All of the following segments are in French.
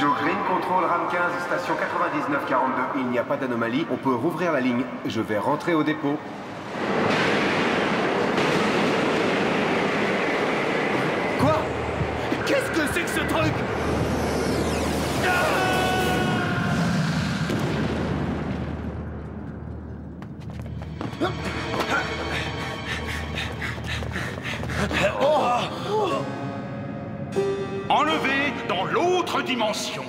Joe Green, contrôle RAM 15, station 9942. Il n'y a pas d'anomalie, on peut rouvrir la ligne. Je vais rentrer au dépôt. Quoi? Qu'est-ce que c'est que ce truc? Enlevé dans l'autre dimension.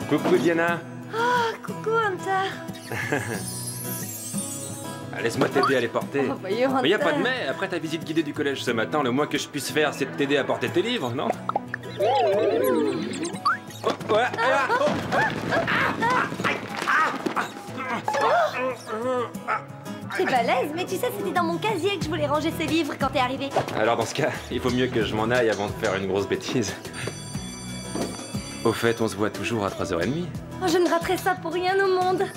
Coucou Diana. Oh, coucou Hunter. Laisse-moi t'aider à les porter. Oh, voyons, Hunter. Mais y a pas de mais. Après ta visite guidée du collège ce matin, le moins que je puisse faire, c'est de t'aider à porter tes livres, non? Oh, ouais, C'est balèze, mais tu sais, c'était dans mon casier que je voulais ranger ces livres quand t'es arrivé. Alors dans ce cas, il faut mieux que je m'en aille avant de faire une grosse bêtise. Au fait, on se voit toujours à 3h30. Oh, je ne raterai ça pour rien au monde.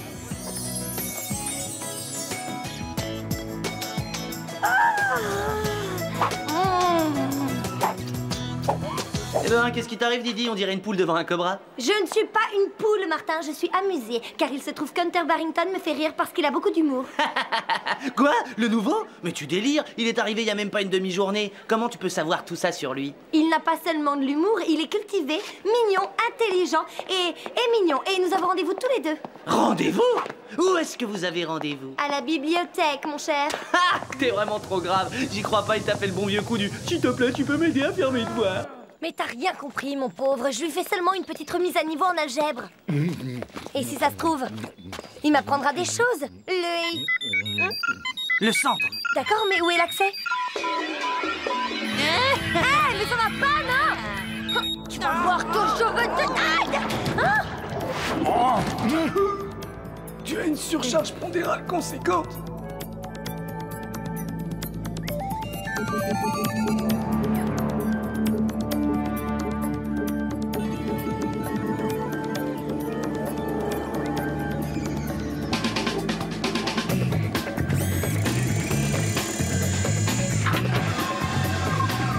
Eh ben, qu'est-ce qui t'arrive, Didi? On dirait une poule devant un cobra. Je ne suis pas une poule, Martin, je suis amusée, car il se trouve qu'Hunter Barrington me fait rire parce qu'il a beaucoup d'humour. Quoi? Le nouveau? Mais tu délires, il est arrivé il y a même pas une demi-journée. Comment tu peux savoir tout ça sur lui? Il n'a pas seulement de l'humour, il est cultivé, mignon, intelligent et mignon. Et nous avons rendez-vous tous les deux. Rendez-vous? Où est-ce que vous avez rendez-vous? À la bibliothèque, mon cher. Ah! T'es vraiment trop grave. J'y crois pas, il t'a fait le bon vieux coup du « S'il te plaît, tu peux m'aider à faire mes devoirs ?» Mais t'as rien compris, mon pauvre. Je lui fais seulement une petite remise à niveau en algèbre. Et si ça se trouve, il m'apprendra des choses. Le centre. D'accord, mais où est l'accès? Mais ça va pas, non? Tu vas voir ton cheveu de dingue. Tu as une surcharge pondérale conséquente.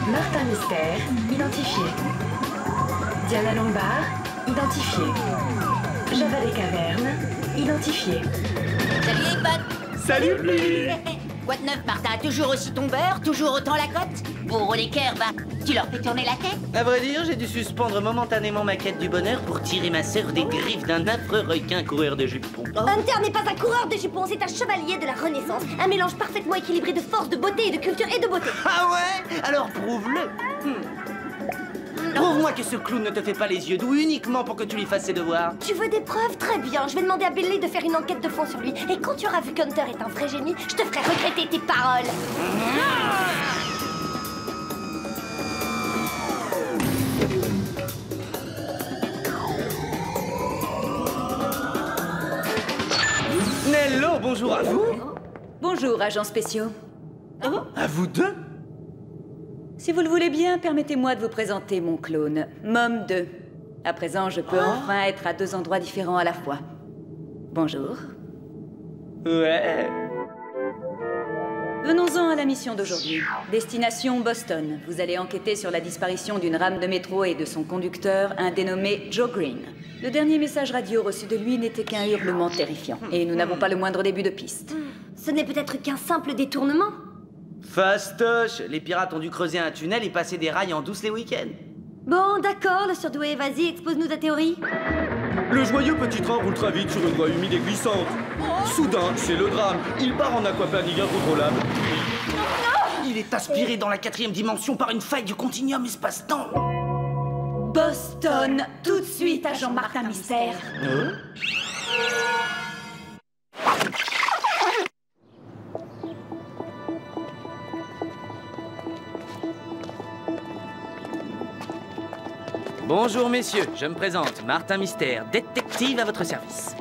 Martin Mystère, identifié. Diana Lombard, identifié. Java des Cavernes, identifié. Salut les potes. Salut, Pli. Quoi de neuf, Martin? Toujours aussi tombeur? Toujours autant la cote? Pour les cœurs, bah, tu leur fais tourner la tête? À vrai dire, j'ai dû suspendre momentanément ma quête du bonheur pour tirer ma sœur des griffes d'un affreux requin coureur de jupons. Hunter n'est pas un coureur de jupons, c'est un chevalier de la Renaissance. Un mélange parfaitement équilibré de force, de beauté et de culture et de beauté. Ah ouais? Alors prouve-le. Prouve-moi que ce clown ne te fait pas les yeux doux uniquement pour que tu lui fasses ses devoirs. Tu veux des preuves? Très bien. Je vais demander à Billy de faire une enquête de fond sur lui. Et quand tu auras vu qu'Hunter est un vrai génie, je te ferai regretter tes paroles. Nello, bonjour à vous. Bonjour, agents spéciaux. À vous deux? Si vous le voulez bien, permettez-moi de vous présenter mon clone, Mom 2. À présent, je peux enfin être à deux endroits différents à la fois. Bonjour. Ouais. Venons-en à la mission d'aujourd'hui. Destination Boston. Vous allez enquêter sur la disparition d'une rame de métro et de son conducteur, un dénommé Joe Green. Le dernier message radio reçu de lui n'était qu'un hurlement terrifiant. Et nous n'avons pas le moindre début de piste. Ce n'est peut-être qu'un simple détournement. Fastoche, les pirates ont dû creuser un tunnel et passer des rails en douce les week-ends. Bon, d'accord, le surdoué, vas-y, expose-nous ta théorie. Le joyeux petit train roule très vite sur une voie humide et glissante. Soudain, c'est le drame. Il part en aquaplaning incontrôlable. Il est aspiré dans la 4e dimension par une faille du continuum espace-temps. Boston, tout de suite, agent Martin Mystère. Bonjour messieurs, je me présente, Martin Mystère, détective à votre service.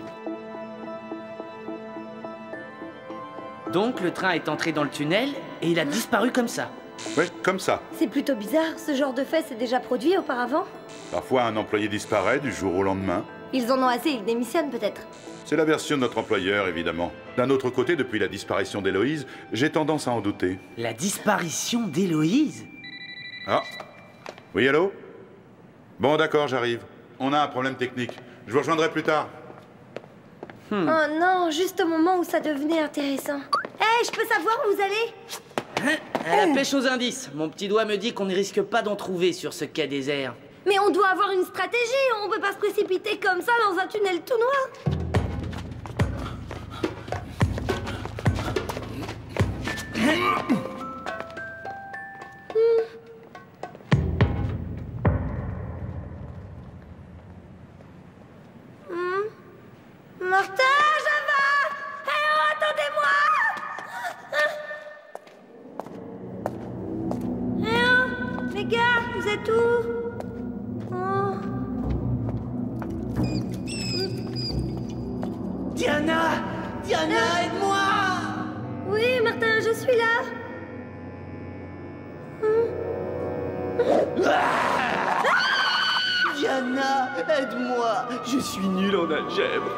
Donc le train est entré dans le tunnel et il a disparu comme ça. Oui, comme ça. C'est plutôt bizarre, ce genre de fait s'est déjà produit auparavant. Parfois, un employé disparaît du jour au lendemain. Ils en ont assez, ils démissionnent peut-être. C'est la version de notre employeur, évidemment. D'un autre côté, depuis la disparition d'Héloïse, j'ai tendance à en douter. La disparition d'Héloïse? Ah. Oui, allô? Bon, d'accord, j'arrive. On a un problème technique. Je vous rejoindrai plus tard. Oh non, juste au moment où ça devenait intéressant. Hé, je peux savoir où vous allez? Hein? À la pêche aux indices. Mon petit doigt me dit qu'on ne risque pas d'en trouver sur ce quai désert. Mais on doit avoir une stratégie, on peut pas se précipiter comme ça dans un tunnel tout noir. Martin, Java! Hey, oh, attendez-moi! Hey, oh, les gars, vous êtes où? Oh. Diana! Diana, aide-moi! Oui, Martin, je suis là. Diana, aide-moi! Je suis nul en algèbre.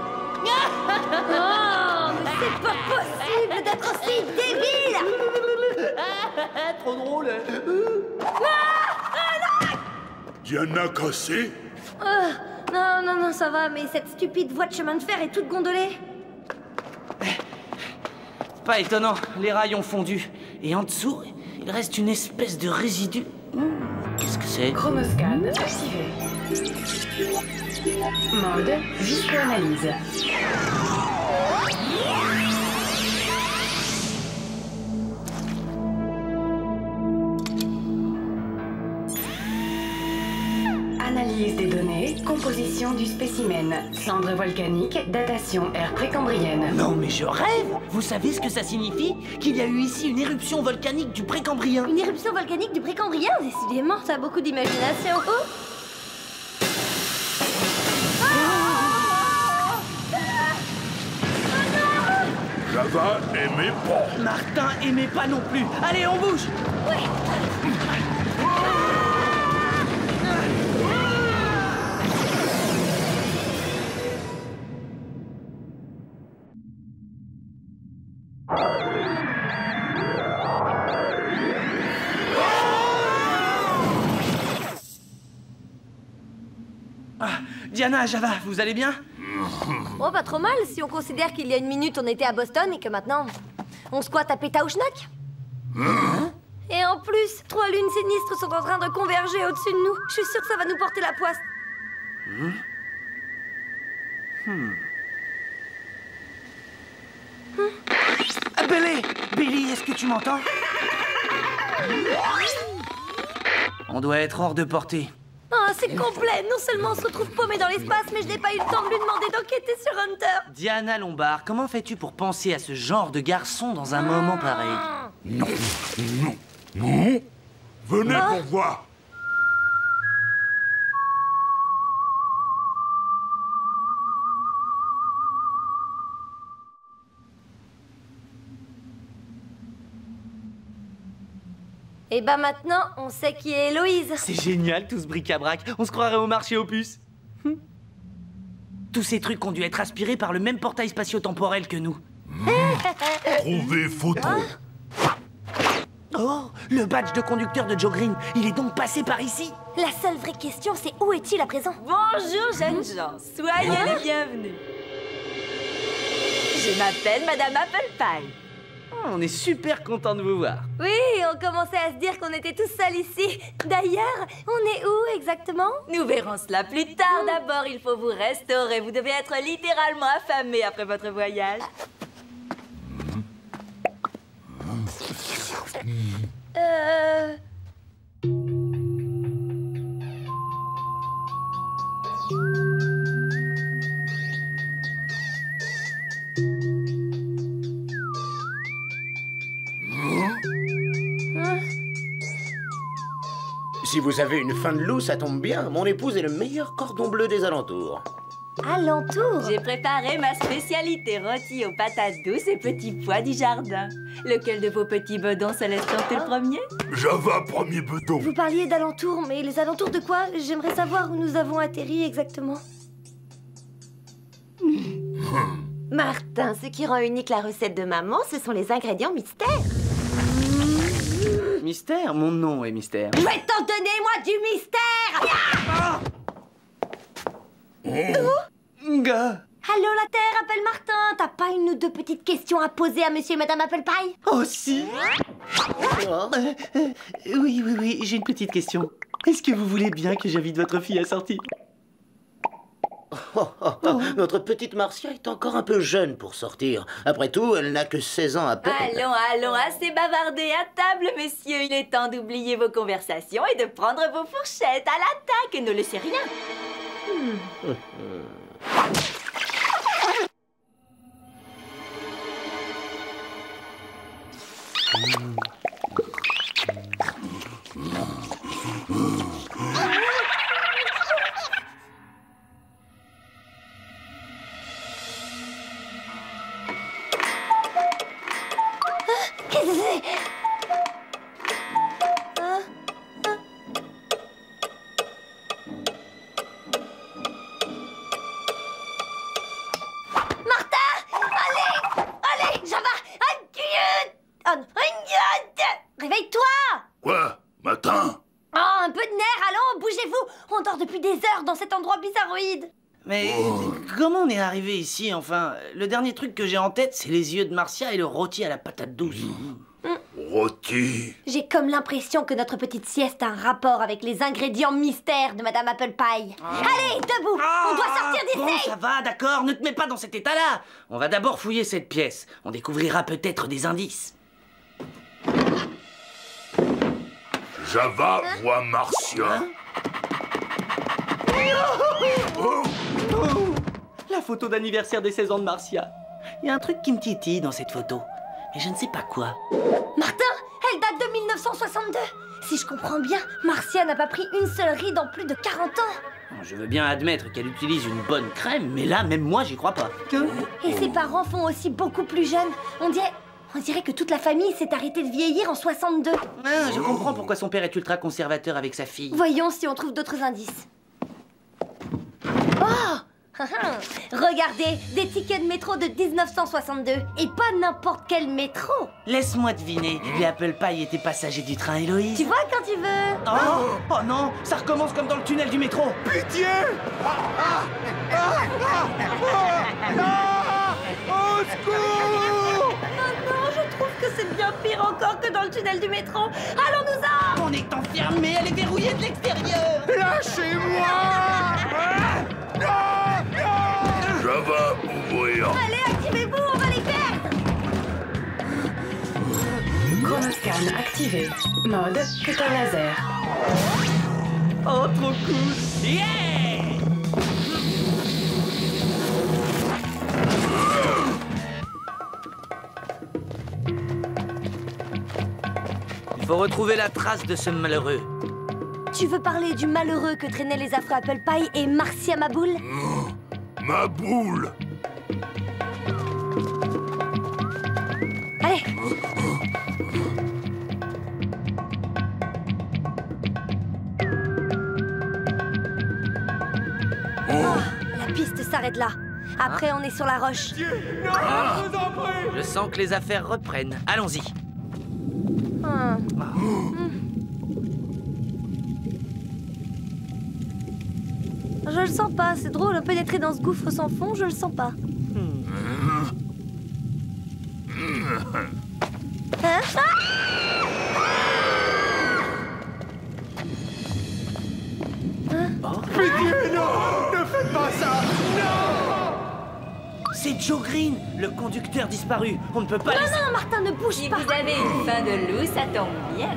Oh, mais c'est pas possible d'être aussi débile! Trop drôle! Diana cassée? Non, non, non, ça va, mais cette stupide voie de chemin de fer est toute gondolée. Pas étonnant, les rails ont fondu. Et en dessous, il reste une espèce de résidu. Qu'est-ce que c'est? Chromoscan activé. Mode visco-analyse. Analyse des données, composition du spécimen, cendres volcaniques, datation ère précambrienne. Non mais je rêve! Vous savez ce que ça signifie? Qu'il y a eu ici une éruption volcanique du Précambrien. Une éruption volcanique du Précambrien? Décidément, t'as beaucoup d'imagination. Oh! Java aimait pas. Martin aimait pas non plus. Allez, on bouge! Diana, Java, vous allez bien? Oh, pas trop mal, si on considère qu'il y a une minute on était à Boston et que maintenant on squatte à Pétaouchnak. Et en plus, 3 lunes sinistres sont en train de converger au-dessus de nous. Je suis sûre que ça va nous porter la poisse. Billy, est-ce que tu m'entends? On doit être hors de portée. Oh, c'est complet. Non seulement on se retrouve paumé dans l'espace, mais je n'ai pas eu le temps de lui demander d'enquêter sur Hunter. Diana Lombard, comment fais-tu pour penser à ce genre de garçon dans un moment pareil? Non, non, non. Venez pour voir. Et bah maintenant, on sait qui est Héloïse. C'est génial tout ce bric-à-brac. On se croirait au marché aux puces. Tous ces trucs ont dû être aspirés par le même portail spatio-temporel que nous. Trouvez photo. Oh, le badge de conducteur de Joe Green. Il est donc passé par ici? La seule vraie question, c'est où est-il à présent? Bonjour, jeunes gens. Soyez les bienvenus. Je m'appelle Madame Apple Pie. On est super content de vous voir. Oui, on commençait à se dire qu'on était tous seuls ici. D'ailleurs, on est où exactement? Nous verrons cela plus tard. D'abord, il faut vous restaurer. Vous devez être littéralement affamé après votre voyage. Si vous avez une faim de loup, ça tombe bien. Mon épouse est le meilleur cordon bleu des alentours. Alentour? J'ai préparé ma spécialité rôti aux patates douces et petits pois du jardin. Lequel de vos petits bedons se laisse tenter le premier? Java, premier bedon. Vous parliez d'alentour, mais les alentours de quoi? J'aimerais savoir où nous avons atterri exactement. Martin, ce qui rend unique la recette de maman, ce sont les ingrédients mystères. Mystère? Mon nom est mystère. Je vais t'en donner, moi, du mystère! Gars. Allô, la Terre, appelle Martin. T'as pas une ou deux petites questions à poser à monsieur et madame Apple Pie? Oh, si. Oui, j'ai une petite question. Est-ce que vous voulez bien que j'invite votre fille à sortir? Notre petite Marcia est encore un peu jeune pour sortir. Après tout, elle n'a que 16 ans à peine. Allons, assez bavardé à table, messieurs. Il est temps d'oublier vos conversations et de prendre vos fourchettes à l'attaque. Ne laissez rien. Qu'est-ce que c'est? Réveille-toi! Quoi? Matin? Oh, un peu de nerfs, allons, bougez-vous! On dort depuis des heures dans cet endroit bizarroïde! Mais comment on est arrivé ici, enfin? Le dernier truc que j'ai en tête, c'est les yeux de Marcia et le rôti à la patate douce. Rôti? J'ai comme l'impression que notre petite sieste a un rapport avec les ingrédients mystères de Madame Apple Pie. Allez, debout! On doit sortir d'ici! Bon, ça va, d'accord, ne te mets pas dans cet état-là! On va d'abord fouiller cette pièce. On découvrira peut-être des indices. Java voit Marcia. La photo d'anniversaire des 16 ans de Marcia. Il y a un truc qui me titille dans cette photo, mais je ne sais pas quoi. Martin, elle date de 1962. Si je comprends bien, Marcia n'a pas pris une seule ride en plus de 40 ans. Je veux bien admettre qu'elle utilise une bonne crème, mais là, même moi, j'y crois pas. Et ses parents font aussi beaucoup plus jeunes. On dirait que toute la famille s'est arrêtée de vieillir en 62. Ah, je comprends pourquoi son père est ultra conservateur avec sa fille. Voyons si on trouve d'autres indices. Oh! Regardez, des tickets de métro de 1962. Et pas n'importe quel métro. Laisse-moi deviner, les Apple Pie étaient passagers du train Héloïse. Tu vois quand tu veux. Oh non, ça recommence comme dans le tunnel du métro. Pitié! Au secours! Oh non, je trouve que c'est bien pire encore que dans le tunnel du métro. Allons-nous-en! On est enfermés, elle est verrouillée de l'extérieur. Lâchez-moi! Java, ouvrir. Allez, activez-vous, on va les perdre! Chronoscan activé. Mode cutter laser. Oh, trop cool! Yeah! Il faut retrouver la trace de ce malheureux. Tu veux parler du malheureux que traînaient les affreux Apple Pie et Marcia Maboule? Ma boule! Allez! La piste s'arrête là. Après, on est sur la roche. Je sens que les affaires reprennent. Allons-y. Je le sens pas, c'est drôle, pénétrer dans ce gouffre sans fond, je le sens pas. Hein? Pitié, non! Ne faites pas ça! C'est Joe Green, le conducteur disparu. On ne peut pas laisser... Non, Martin, ne bouge Si pas. vous avez une faim de loup, ça tombe bien.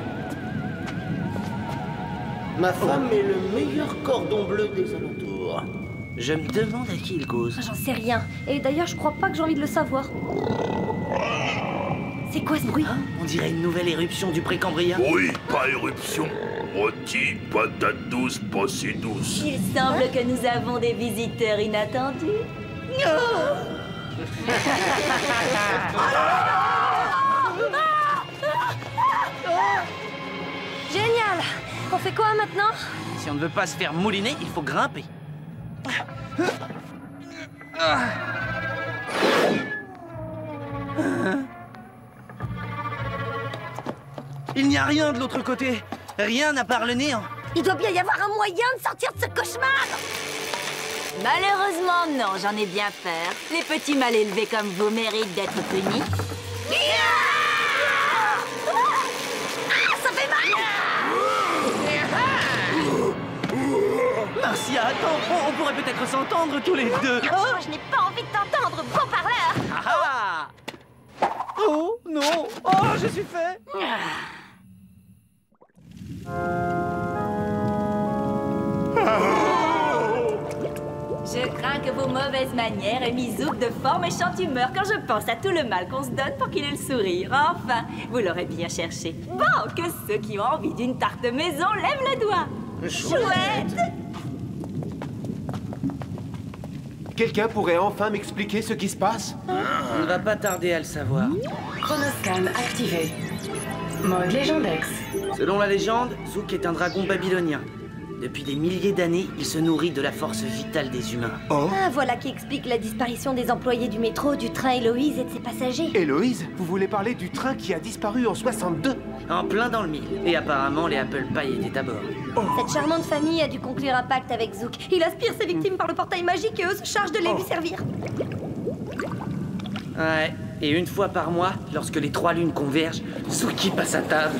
Ma femme est le meilleur cordon bleu des alentours. Je me demande à qui il cause. J'en sais rien. Et d'ailleurs, je crois pas que j'ai envie de le savoir. C'est quoi ce bruit? On dirait une nouvelle éruption du Précambrien. Oui, pas éruption. Rôti, patate douce, pas si douce. Il semble que nous avons des visiteurs inattendus. Génial! On fait quoi maintenant? Si on ne veut pas se faire mouliner, il faut grimper. Il n'y a rien de l'autre côté. Rien à part le néant. Il doit bien y avoir un moyen de sortir de ce cauchemar! Malheureusement, non, j'en ai bien peur. Les petits mal élevés comme vous méritent d'être punis. Ça fait mal! Marcia, attends, on pourrait peut-être s'entendre tous les deux. Oh, je n'ai pas envie de t'entendre, beau parleur! Ah ah! Oh, non! Oh, je suis fait! Je crains que vos mauvaises manières aient mis Zouk de fort méchante humeur quand je pense à tout le mal qu'on se donne pour qu'il ait le sourire. Enfin, vous l'aurez bien cherché. Bon, que ceux qui ont envie d'une tarte maison lèvent le doigt. Chouette! Quelqu'un pourrait enfin m'expliquer ce qui se passe? On ne va pas tarder à le savoir. Chronoscan activé. Mode Légendex. Selon la légende, Zouk est un dragon babylonien. Depuis des milliers d'années, il se nourrit de la force vitale des humains. Oh? Ah, voilà qui explique la disparition des employés du métro, du train Héloïse et de ses passagers. Héloïse, vous voulez parler du train qui a disparu en 62? En plein dans le mille. Et apparemment, les Apple Pie étaient à bord. Cette charmante famille a dû conclure un pacte avec Zouk. Il aspire ses victimes par le portail magique et eux se chargent de les lui servir. Ouais, et une fois par mois, lorsque les trois lunes convergent, Zouk passe à table.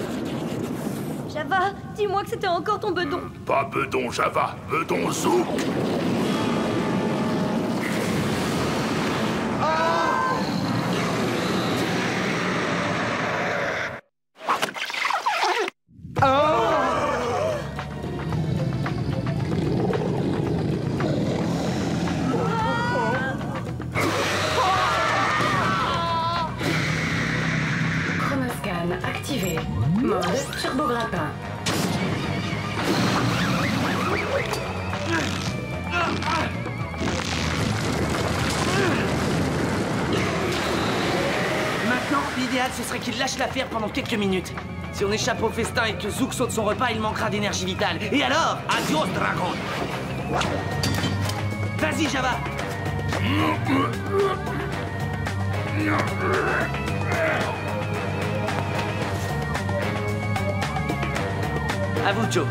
Java, dis-moi que c'était encore ton bedon. Pas bedon Java, bedon Zouk. Chronoscan activé. Mode Turbo Grappin. Maintenant, l'idéal, ce serait qu'il lâche l'affaire pendant quelques minutes. Si on échappe au festin et que Zouk saute son repas, il manquera d'énergie vitale. Et alors, adios, dragon! Vas-y, Java! À vous, Joe.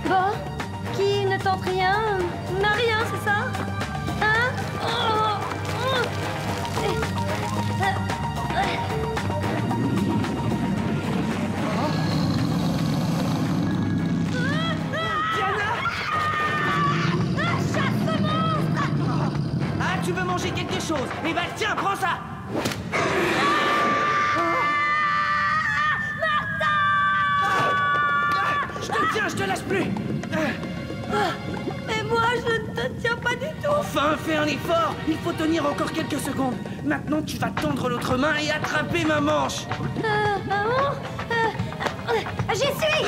Bon, qui ne tente rien, n'a rien, c'est ça? Hein? Ah, tu veux manger quelque chose? Eh ben, tiens, prends ça! Je te tiens, je te lâche plus! Mais moi, je ne te tiens pas du tout. Enfin, fais un effort! Il faut tenir encore quelques secondes. Maintenant, tu vas tendre l'autre main et attraper ma manche. J'y suis!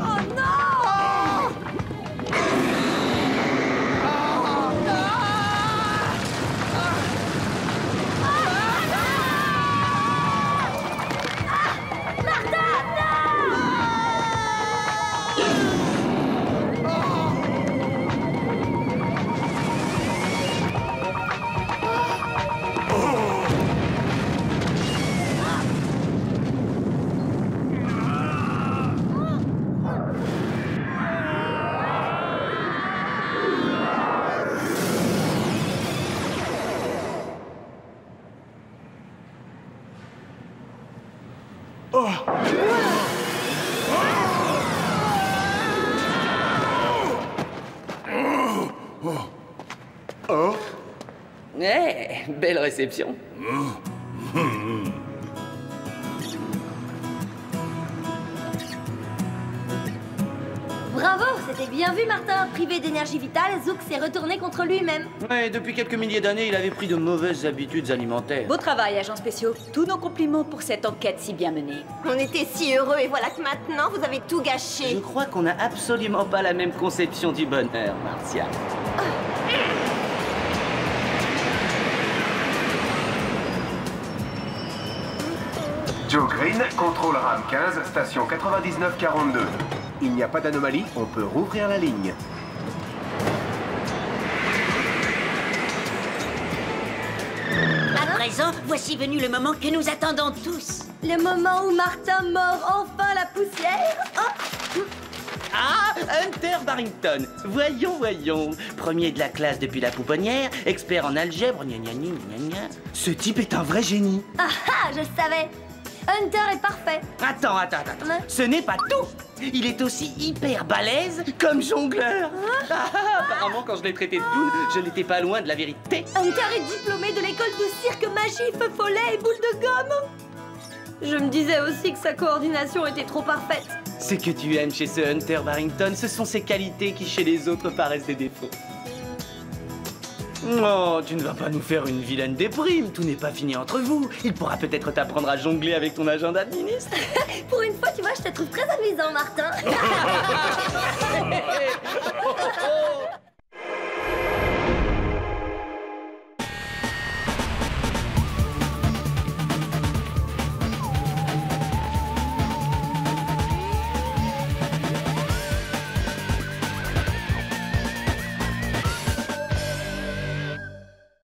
Oh non! Belle réception. Bravo, c'était bien vu, Martin. Privé d'énergie vitale, Zouk s'est retourné contre lui-même. Ouais, depuis quelques milliers d'années, il avait pris de mauvaises habitudes alimentaires. Beau travail, agents spéciaux. Tous nos compliments pour cette enquête si bien menée. On était si heureux et voilà que maintenant, vous avez tout gâché. Je crois qu'on n'a absolument pas la même conception du bonheur, Martia. Joe Green, contrôle RAM 15, station 9942. Il n'y a pas d'anomalie, on peut rouvrir la ligne. À présent, voici venu le moment que nous attendons tous. Le moment où Martin mord enfin la poussière. Oh. Ah, Hunter Barrington. Voyons. Premier de la classe depuis la pouponnière, expert en algèbre, gna gna gna gna gna. Ce type est un vrai génie. Ah ah, je savais. Hunter est parfait. Attends. Ce n'est pas tout. Il est aussi hyper balèze comme jongleur. Apparemment, quand je l'ai traité de clown, je n'étais pas loin de la vérité. Hunter est diplômé de l'école de cirque magie, feu follet et boule de gomme. Je me disais aussi que sa coordination était trop parfaite. Ce que tu aimes chez ce Hunter Barrington, ce sont ses qualités qui chez les autres paraissent des défauts. Oh, tu ne vas pas nous faire une vilaine déprime, tout n'est pas fini entre vous. Il pourra peut-être t'apprendre à jongler avec ton agent d'administre. Pour une fois, tu vois, je te trouve très amusant, Martin.